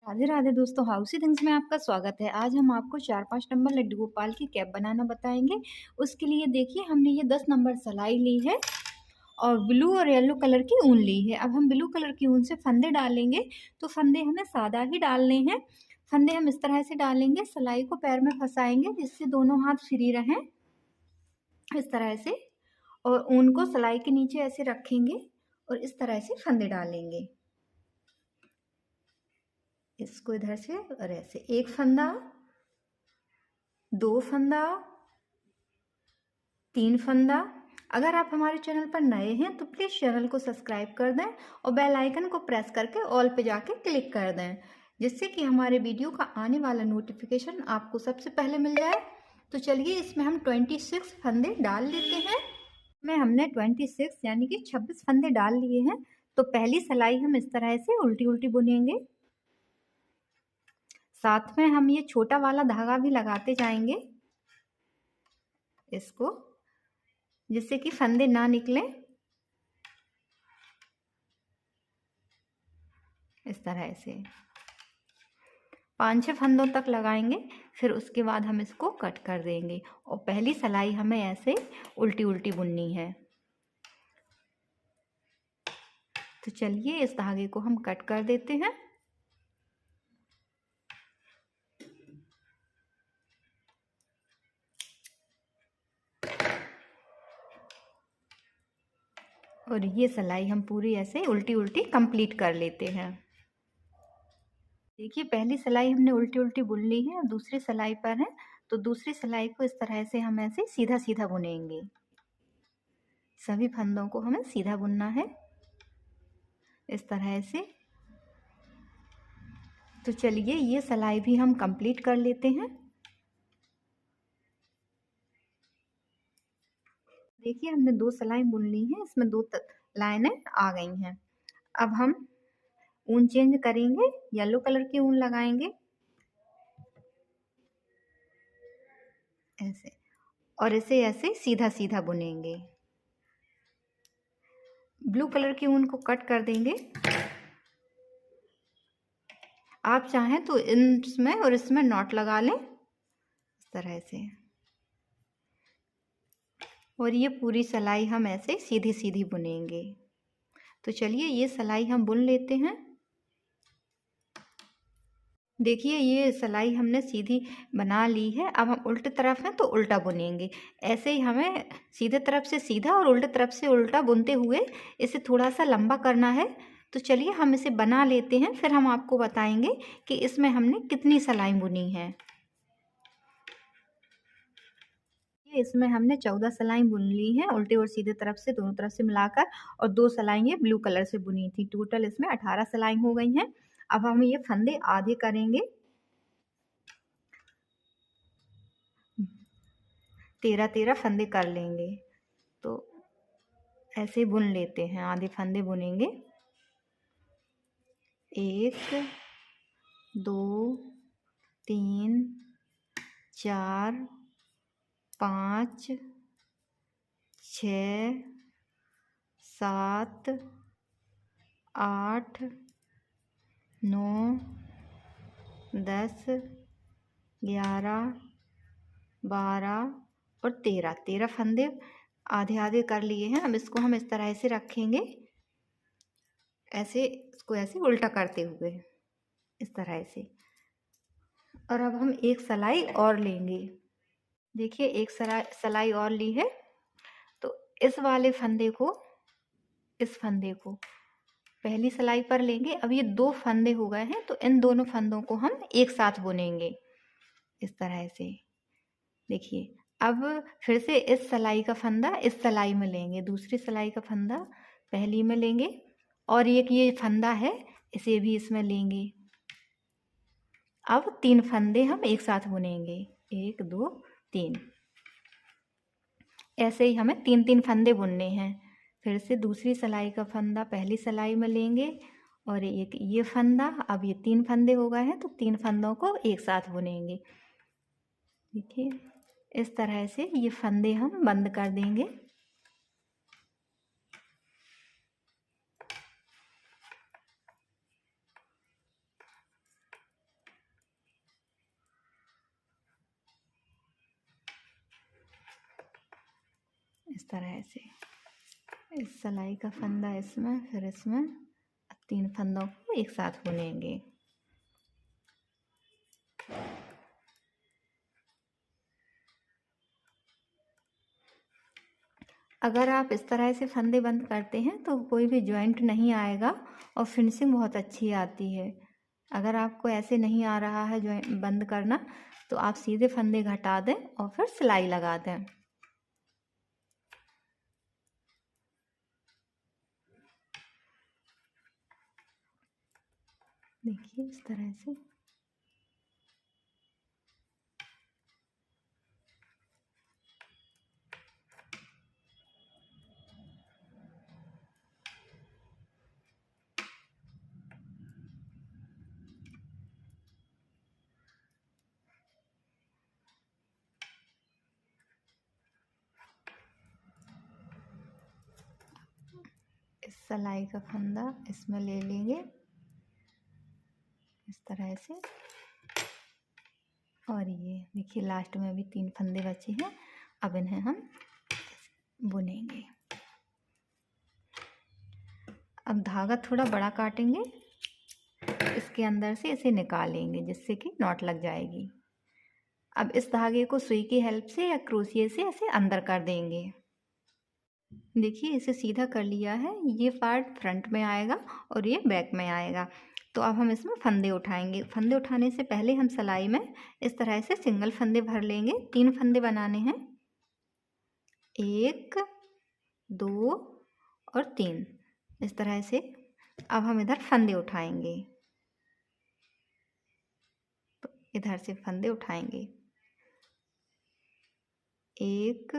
राधे राधे दोस्तों, हाउसी थिंग्स में आपका स्वागत है। आज हम आपको 4-5 नंबर लड्डू गोपाल की कैप बनाना बताएंगे। उसके लिए देखिए हमने ये 10 नंबर सिलाई ली है और ब्लू और येलो कलर की ऊन ली है। अब हम ब्लू कलर की ऊन से फंदे डालेंगे, तो फंदे हमें सादा ही डालने हैं। फंदे हम इस तरह से डालेंगे, सिलाई को पैर में फंसाएंगे जिससे दोनों हाथ फ्री रहें, इस तरह से। और ऊन को सिलाई के नीचे ऐसे रखेंगे और इस तरह से फंदे डालेंगे। इसको इधर से और ऐसे एक फंदा, दो फंदा, तीन फंदा। अगर आप हमारे चैनल पर नए हैं तो प्लीज़ चैनल को सब्सक्राइब कर दें और बेल आइकन को प्रेस करके ऑल पे जाके क्लिक कर दें, जिससे कि हमारे वीडियो का आने वाला नोटिफिकेशन आपको सबसे पहले मिल जाए। तो चलिए इसमें हम 26 फंदे डाल लेते हैं। में हमने 26 यानी कि 26 फंदे डाल लिए हैं। तो पहली सिलाई हम इस तरह से उल्टी उल्टी बुनेंगे। साथ में हम ये छोटा वाला धागा भी लगाते जाएंगे इसको, जिससे कि फंदे ना निकलें। इस तरह से 5-6 फंदों तक लगाएंगे, फिर उसके बाद हम इसको कट कर देंगे। और पहली सिलाई हमें ऐसे उल्टी उल्टी बुननी है। तो चलिए इस धागे को हम कट कर देते हैं। और ये सिलाई हम पूरी ऐसे उल्टी उल्टी कंप्लीट कर लेते हैं। देखिए पहली सिलाई हमने उल्टी उल्टी बुन ली है, अब दूसरी सिलाई पर है। तो दूसरी सिलाई को इस तरह से हम ऐसे सीधा सीधा बुनेंगे। सभी फंदों को हमें सीधा बुनना है इस तरह से। तो चलिए ये सिलाई भी हम कंप्लीट कर लेते हैं। देखिए हमने 2 सिलाई बुन ली हैं, इसमें 2 लाइनें आ गई हैं। अब हम ऊन चेंज करेंगे, येलो कलर की ऊन लगाएंगे ऐसे, और इसे ऐसे सीधा सीधा बुनेंगे। ब्लू कलर की ऊन को कट कर देंगे। आप चाहें तो इसमें और इसमें नॉट लगा लें इस तरह से। और ये पूरी सिलाई हम ऐसे सीधी सीधी बुनेंगे। तो चलिए ये सिलाई हम बुन लेते हैं। देखिए ये सिलाई हमने सीधी बना ली है। अब हम उल्टी तरफ हैं तो उल्टा बुनेंगे। ऐसे ही हमें सीधे तरफ से सीधा और उल्टे तरफ से उल्टा बुनते हुए इसे थोड़ा सा लंबा करना है। तो चलिए हम इसे बना लेते हैं, फिर हम आपको बताएंगे कि इसमें हमने कितनी सिलाई बुनी है। इसमें हमने 14 सिलाई बुन ली हैं, उल्टे और सीधे तरफ से दोनों तरफ से मिलाकर। और 2 सिलाई ये ब्लू कलर से बुनी थी। टोटल इसमें 18 सिलाई हो गई हैं। अब हम ये फंदे आधे करेंगे, 13-13 फंदे कर लेंगे। तो ऐसे बुन लेते हैं, आधे फंदे बुनेंगे। 1 2 3 4 5 6 7 8 9 10 11 12 और 13 फंदे आधे आधे कर लिए हैं। अब इसको हम इस तरह से रखेंगे, ऐसे इसको ऐसे उल्टा करते हुए इस तरह से। और अब हम एक सिलाई और लेंगे। देखिए एक सिलाई और ली है। तो इस वाले फंदे को, इस फंदे को पहली सिलाई पर लेंगे। अब ये 2 फंदे हो गए हैं, तो इन दोनों फंदों को हम एक साथ बुनेंगे इस तरह से। देखिए अब फिर से इस सिलाई का फंदा इस सिलाई में लेंगे, दूसरी सिलाई का फंदा पहली में लेंगे, और एक ये फंदा है इसे भी इसमें लेंगे। अब 3 फंदे हम एक साथ बुनेंगे, 1 2 3। ऐसे ही हमें 3-3 फंदे बुनने हैं। फिर से दूसरी सिलाई का फंदा पहली सिलाई में लेंगे और एक ये फंदा। अब ये 3 फंदे हो गए हैं, तो 3 फंदों को एक साथ बुनेंगे। देखिए इस तरह से ये फंदे हम बंद कर देंगे। इस तरह से इस सिलाई का फंदा इसमें, फिर इसमें 3 फंदों को एक साथ बुनेंगे। अगर आप इस तरह से फंदे बंद करते हैं तो कोई भी जॉइंट नहीं आएगा और फिनिशिंग बहुत अच्छी आती है। अगर आपको ऐसे नहीं आ रहा है जॉइंट बंद करना तो आप सीधे फंदे घटा दें और फिर सिलाई लगा दें। देखिए इस तरह से। इस सिलाई का फंदा इसमें ले लेंगे इस तरह से, और ये देखिए लास्ट में भी 3 फंदे बचे हैं। अब इन्हें हम बुनेंगे। अब धागा थोड़ा बड़ा काटेंगे, इसके अंदर से इसे निकालेंगे जिससे कि नॉट लग जाएगी। अब इस धागे को सुई की हेल्प से या क्रोशिया से ऐसे अंदर कर देंगे। देखिए इसे सीधा कर लिया है। ये पार्ट फ्रंट में आएगा और ये बैक में आएगा। तो अब हम इसमें फंदे उठाएंगे। फंदे उठाने से पहले हम सिलाई में इस तरह से सिंगल फंदे भर लेंगे। 3 फंदे बनाने हैं, 1 2 और 3 इस तरह से। अब हम इधर फंदे उठाएंगे, तो इधर से फंदे उठाएंगे, 1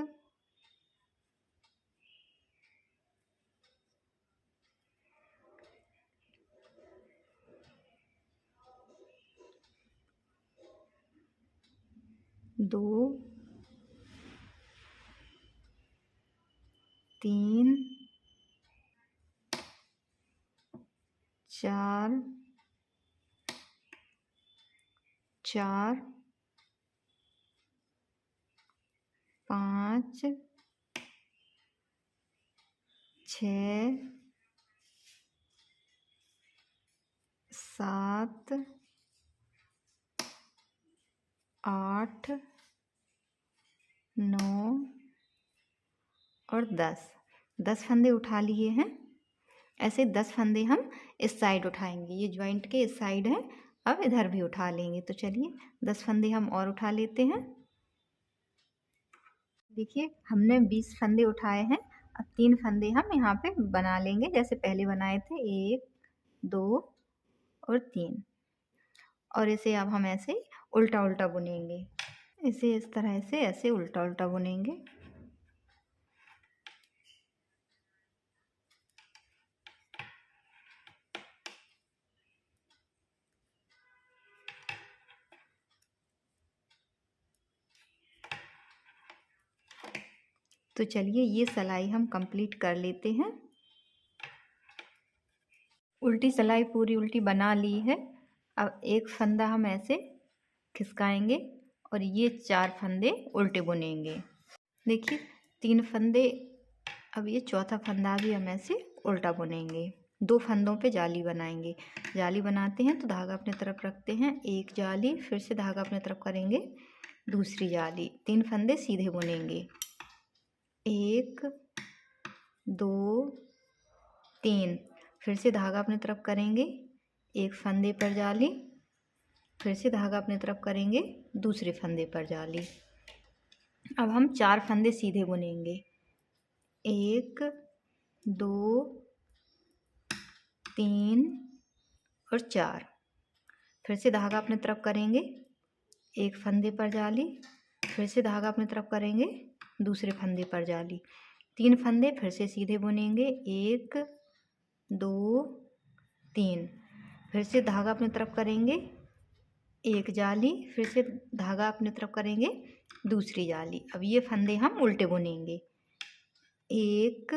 2 3 4 4 5 6 7 8 9 और 10 फंदे उठा लिए हैं। ऐसे 10 फंदे हम इस साइड उठाएंगे। ये जॉइंट के इस साइड है। अब इधर भी उठा लेंगे। तो चलिए 10 फंदे हम और उठा लेते हैं। देखिए हमने 20 फंदे उठाए हैं। अब 3 फंदे हम यहाँ पे बना लेंगे जैसे पहले बनाए थे, 1 2 और 3। और इसे अब हम ऐसे उल्टा उल्टा बुनेंगे। इसे इस तरह से ऐसे उल्टा उल्टा बुनेंगे। तो चलिए ये सिलाई हम कंप्लीट कर लेते हैं। उल्टी सिलाई पूरी उल्टी बना ली है। अब एक फंदा हम ऐसे खिसकाएंगे और ये 4 फंदे उल्टे बुनेंगे। देखिए 3 फंदे। अब ये चौथा फंदा भी हम ऐसे उल्टा बुनेंगे। 2 फंदों पे जाली बनाएंगे। जाली बनाते हैं तो धागा अपने तरफ रखते हैं, एक जाली, फिर से धागा अपने तरफ करेंगे, दूसरी जाली, 3 फंदे सीधे बुनेंगे, 1 2 3, फिर से धागा अपने तरफ करेंगे, एक फंदे पर जाली, फिर से धागा अपने तरफ करेंगे, दूसरे फंदे पर जाली। अब हम 4 फंदे सीधे बुनेंगे, 1 2 3 और 4, फिर से धागा अपने तरफ करेंगे, एक फंदे पर जाली, फिर से धागा अपने तरफ करेंगे, दूसरे फंदे पर जाली, 3 फंदे फिर से सीधे बुनेंगे, 1 2 3, फिर से धागा अपने तरफ करेंगे, एक जाली, फिर से धागा अपने तरफ करेंगे, दूसरी जाली। अब ये फंदे हम उल्टे बुनेंगे, 1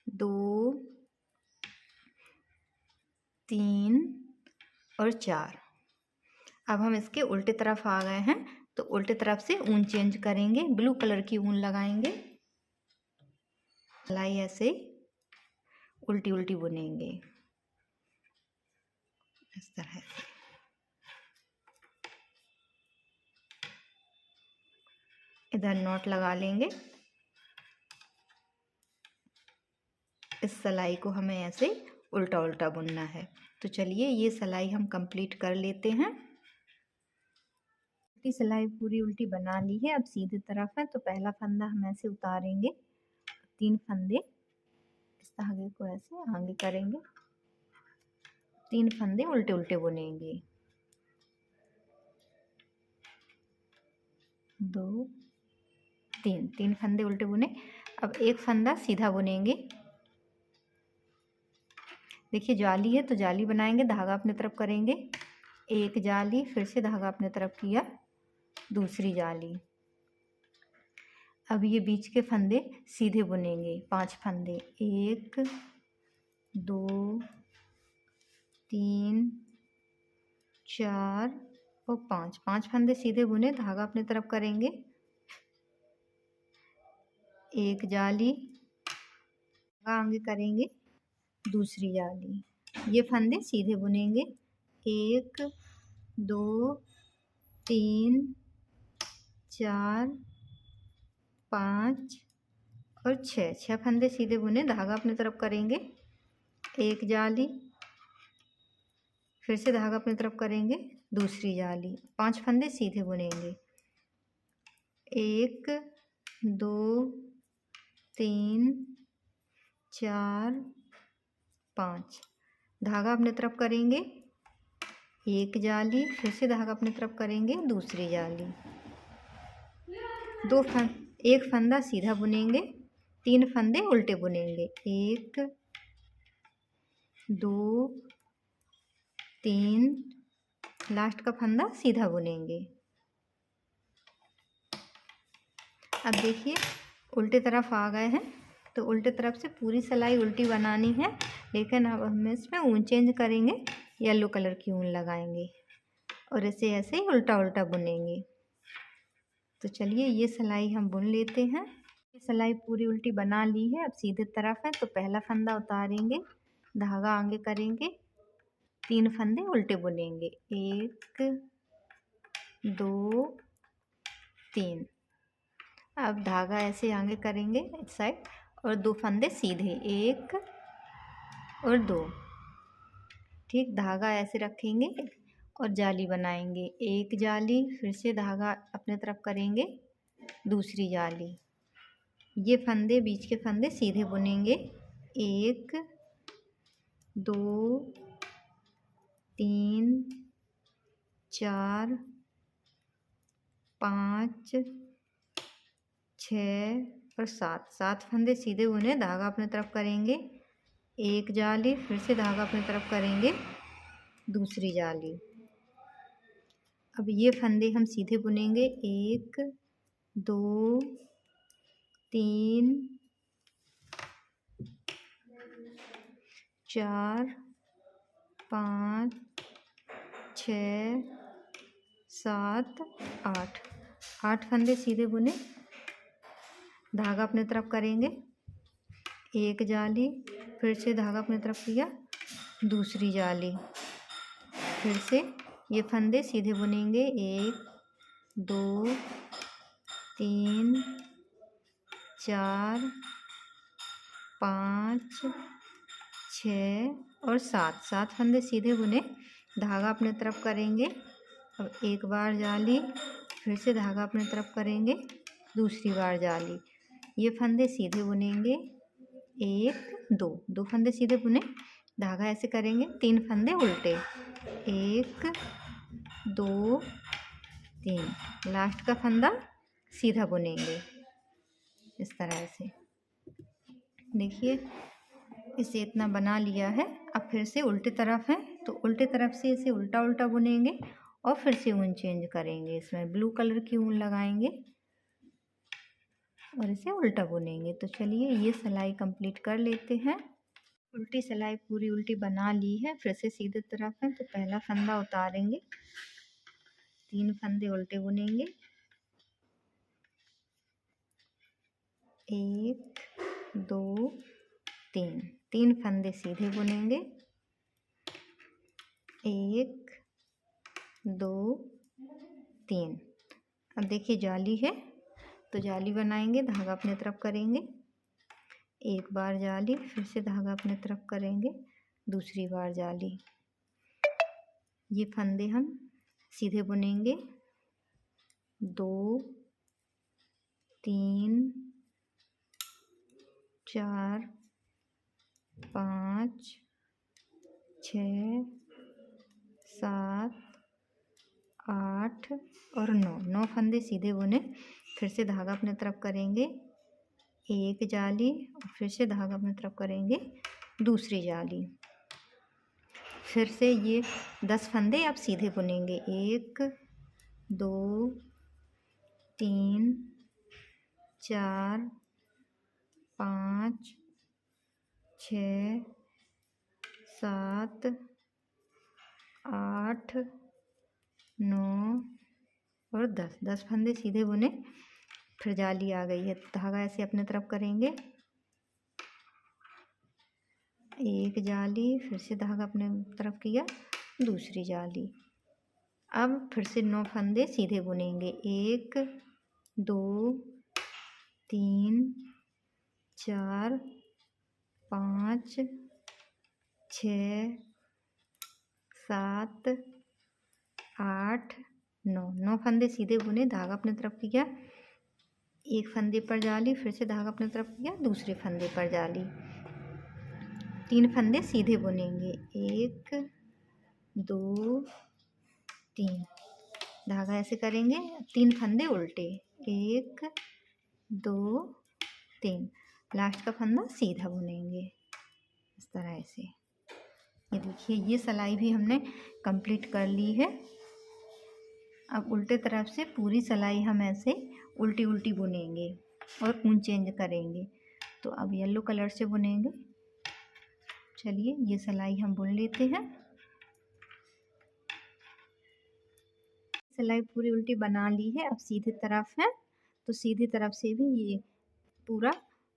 2 3 और 4। अब हम इसके उल्टे तरफ आ गए हैं तो उल्टे तरफ से ऊन चेंज करेंगे, ब्लू कलर की ऊन लगाएंगे, सिलाई ऐसे उल्टी उल्टी बुनेंगे इस तरह से। इधर नॉट लगा लेंगे। इस सिलाई को हमें ऐसे उल्टा उल्टा बुनना है। तो चलिए ये सिलाई हम कंप्लीट कर लेते हैं। सिलाई पूरी उल्टी बना ली है, अब सीधी तरफ है। तो पहला फंदा हम ऐसे उतारेंगे, 3 फंदे इस धागे को ऐसे आगे करेंगे, 3 फंदे उल्टे उल्टे बुनेंगे, 2 3 फंदे उल्टे बुने। अब एक फंदा सीधा बुनेंगे। देखिए जाली है तो जाली बनाएंगे, धागा अपने तरफ करेंगे, एक जाली, फिर से धागा अपने तरफ किया, दूसरी जाली। अब ये बीच के फंदे सीधे बुनेंगे, 5 फंदे, 1 2 3 4 और 5 फंदे सीधे बुने, धागा अपने तरफ करेंगे, एक जाली, धागा आगे करेंगे, दूसरी जाली। ये फंदे सीधे बुनेंगे, 1 2 3 4 5 और 6 फंदे सीधे बुने, धागा अपनी तरफ करेंगे, एक जाली, फिर से धागा अपनी तरफ करेंगे, दूसरी जाली, 5 फंदे सीधे बुनेंगे, 1 2 3 4 5, धागा अपनी तरफ करेंगे, एक जाली, फिर से धागा अपनी तरफ करेंगे, दूसरी जाली, एक फंदा सीधा बुनेंगे, 3 फंदे उल्टे बुनेंगे, 1 2 3, लास्ट का फंदा सीधा बुनेंगे। अब देखिए उल्टे तरफ आ गए हैं, तो उल्टे तरफ से पूरी सिलाई उल्टी बनानी है, लेकिन अब हम इसमें ऊन चेंज करेंगे, येलो कलर की ऊन लगाएंगे और इसे ऐसे ही उल्टा उल्टा बुनेंगे। तो चलिए ये सिलाई हम बुन लेते हैं। ये सिलाई पूरी उल्टी बना ली है, अब सीधे तरफ है। तो पहला फंदा उतारेंगे, धागा आगे करेंगे, 3 फंदे उल्टे बुनेंगे, 1 2 3। अब धागा ऐसे आगे करेंगे इस साइड और 2 फंदे सीधे, 1 और 2, ठीक, धागा ऐसे रखेंगे और जाली बनाएंगे, एक जाली, फिर से धागा अपने तरफ करेंगे, दूसरी जाली। ये फंदे बीच के फंदे सीधे बुनेंगे, 1 2 3 4 5 6 और 7 फंदे सीधे बुने, धागा अपने तरफ करेंगे, एक जाली, फिर से धागा अपनी तरफ करेंगे, दूसरी जाली। अब ये फंदे हम सीधे बुनेंगे, 1 2 3 4 5 6 7 8 फंदे सीधे बुने, धागा अपने तरफ करेंगे, एक जाली, फिर से धागा अपनी तरफ किया, दूसरी जाली, फिर से ये फंदे सीधे बुनेंगे, 1 2 3 4 5 6 और 7 फंदे सीधे बुने, धागा अपने तरफ करेंगे। अब एक बार जाली, फिर से धागा अपने तरफ करेंगे, दूसरी बार जाली। ये फंदे सीधे बुनेंगे, 1 2 फंदे सीधे बुने, धागा ऐसे करेंगे, 3 फंदे उल्टे, 1 2 3, लास्ट का फंदा सीधा बुनेंगे इस तरह से। देखिए इसे इतना बना लिया है। अब फिर से उल्टी तरफ है, तो उल्टे तरफ से इसे उल्टा उल्टा बुनेंगे और फिर से ऊन चेंज करेंगे, इसमें ब्लू कलर की ऊन लगाएंगे और इसे उल्टा बुनेंगे। तो चलिए ये सिलाई कंप्लीट कर लेते हैं। उल्टी सिलाई पूरी उल्टी बना ली है, फिर से सीधे तरफ है। तो पहला फंदा उतारेंगे, 3 फंदे उल्टे बुनेंगे, 1 2 3, 3 फंदे सीधे बुनेंगे। 1 2 3। अब देखिए जाली है तो जाली बनाएंगे, धागा अपने तरफ करेंगे, एक बार जाली, फिर से धागा अपने तरफ करेंगे, दूसरी बार जाली। ये फंदे हम सीधे बुनेंगे। 2 3 4 5 6 7 8 और 9, 9 फंदे सीधे बुने। फिर से धागा अपने तरफ करेंगे, एक जाली, और फिर से धागा अपने तरफ करेंगे, दूसरी जाली। फिर से ये 10 फंदे अब सीधे बुनेंगे। 1 2 3 4 5 6 7 8 9 और 10, 10 फंदे सीधे बुने। फिर जाली आ गई है, धागा ऐसे अपने तरफ करेंगे, एक जाली, फिर से धागा अपने तरफ किया, दूसरी जाली। अब फिर से 9 फंदे सीधे बुनेंगे। 1 2 3 4 5 6 7 8 9, 9 फंदे सीधे बुने, धागा अपने तरफ किया, एक फंदे पर जाली, फिर से धागा अपने तरफ किया, दूसरे फंदे पर जाली। 3 फंदे सीधे बुनेंगे। 1 2 3, धागा ऐसे करेंगे, 3 फंदे उल्टे, 1 2 3, लास्ट का फंदा सीधा बुनेंगे इस तरह से। ये देखिए ये सिलाई भी हमने कंप्लीट कर ली है। अब उल्टे तरफ से पूरी सिलाई हम ऐसे उल्टी उल्टी बुनेंगे और ऊन चेंज करेंगे। तो अब येलो कलर से बुनेंगे। चलिए ये सिलाई हम बुन लेते हैं। सिलाई पूरी उल्टी बना ली है, अब सीधी तरफ है तो सीधी तरफ से भी ये पूरा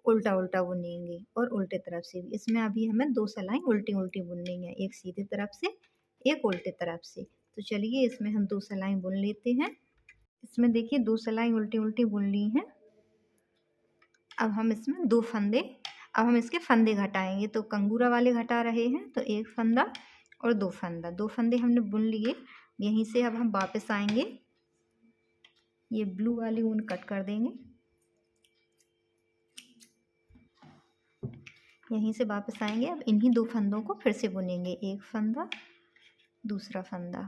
उल्टा उल्टा बुनेंगे और उल्टे तरफ से भी। इसमें अभी हमें 2 सिलाई उल्टी उल्टी बुननी है, एक सीधी तरफ से, एक उल्टे तरफ से। तो चलिए इसमें हम 2 सिलाई बुन लेते हैं। इसमें देखिए 2 सिलाई उल्टी उल्टी बुन ली हैं। अब हम इसमें 2 फंदे, अब हम इसके फंदे घटाएंगे। तो कंगूरा वाले घटा रहे हैं, तो एक फंदा और 2 फंदा, 2 फंदे हमने बुन लिए। यहीं से अब हम वापस आएंगे, ये ब्लू वाली ऊन कट कर देंगे, यहीं से वापस आएंगे। अब इन्हीं 2 फंदों को फिर से बुनेंगे, एक फंदा, दूसरा फंदा।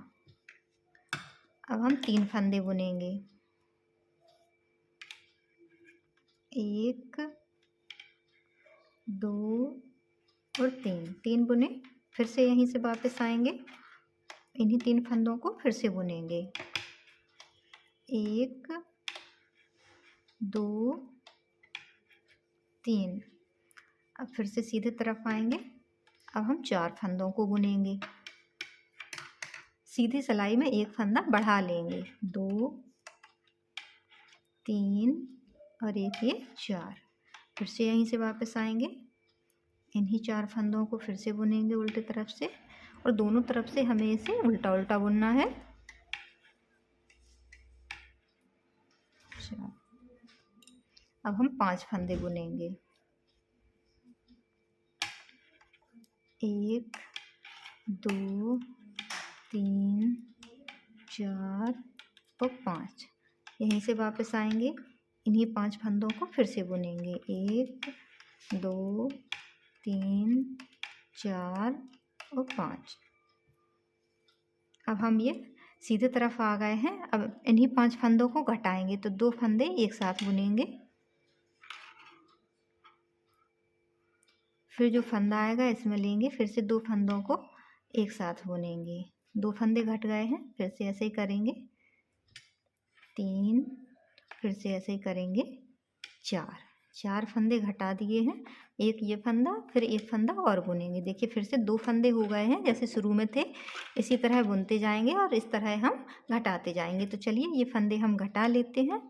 अब हम 3 फंदे बुनेंगे, 1 2 और 3, 3 बुने। फिर से यहीं से वापस आएंगे, इन्हीं 3 फंदों को फिर से बुनेंगे, 1 2 3। अब फिर से सीधे तरफ आएंगे, अब हम 4 फंदों को बुनेंगे। सीधी सिलाई में एक फंदा बढ़ा लेंगे, 2 3 और एक ये 4। फिर से यहीं से वापस आएंगे, इन्हीं 4 फंदों को फिर से बुनेंगे उल्टे तरफ से, और दोनों तरफ से हमें इसे उल्टा उल्टा बुनना है। अब हम 5 फंदे बुनेंगे, 1 2 3 4 और 5। यहीं से वापस आएंगे, इन्हीं 5 फंदों को फिर से बुनेंगे, 1 2 3 4 और 5। अब हम ये सीधे तरफ आ गए हैं। अब इन्हीं 5 फंदों को घटाएंगे, तो 2 फंदे एक साथ बुनेंगे। फिर जो फंदा आएगा इसमें लेंगे, फिर से 2 फंदों को एक साथ बुनेंगे। 2 फंदे घट गए हैं, फिर से ऐसे ही करेंगे, 3, फिर से ऐसे ही करेंगे, 4 फंदे घटा दिए हैं। एक ये फंदा, फिर एक फंदा और बुनेंगे। देखिए फिर से 2 फंदे हो गए हैं, जैसे शुरू में थे इसी तरह बुनते जाएंगे और इस तरह हम घटाते जाएंगे। तो चलिए ये फंदे हम घटा लेते हैं।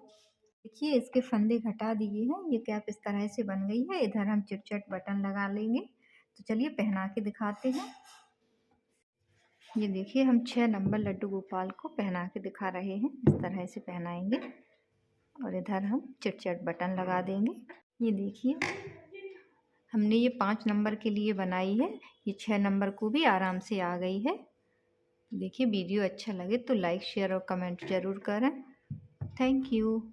देखिए इसके फंदे घटा दिए हैं, ये कैप इस तरह से बन गई है। इधर हम चिट-चट बटन लगा लेंगे। तो चलिए पहना के दिखाते हैं। ये देखिए हम 6 नंबर लड्डू गोपाल को पहना के दिखा रहे हैं। इस तरह से पहनाएंगे और इधर हम चिट-चट बटन लगा देंगे। ये देखिए हमने ये 5 नंबर के लिए बनाई है, ये 6 नंबर को भी आराम से आ गई है। देखिए वीडियो अच्छा लगे तो लाइक शेयर और कमेंट ज़रूर करें। Thank you.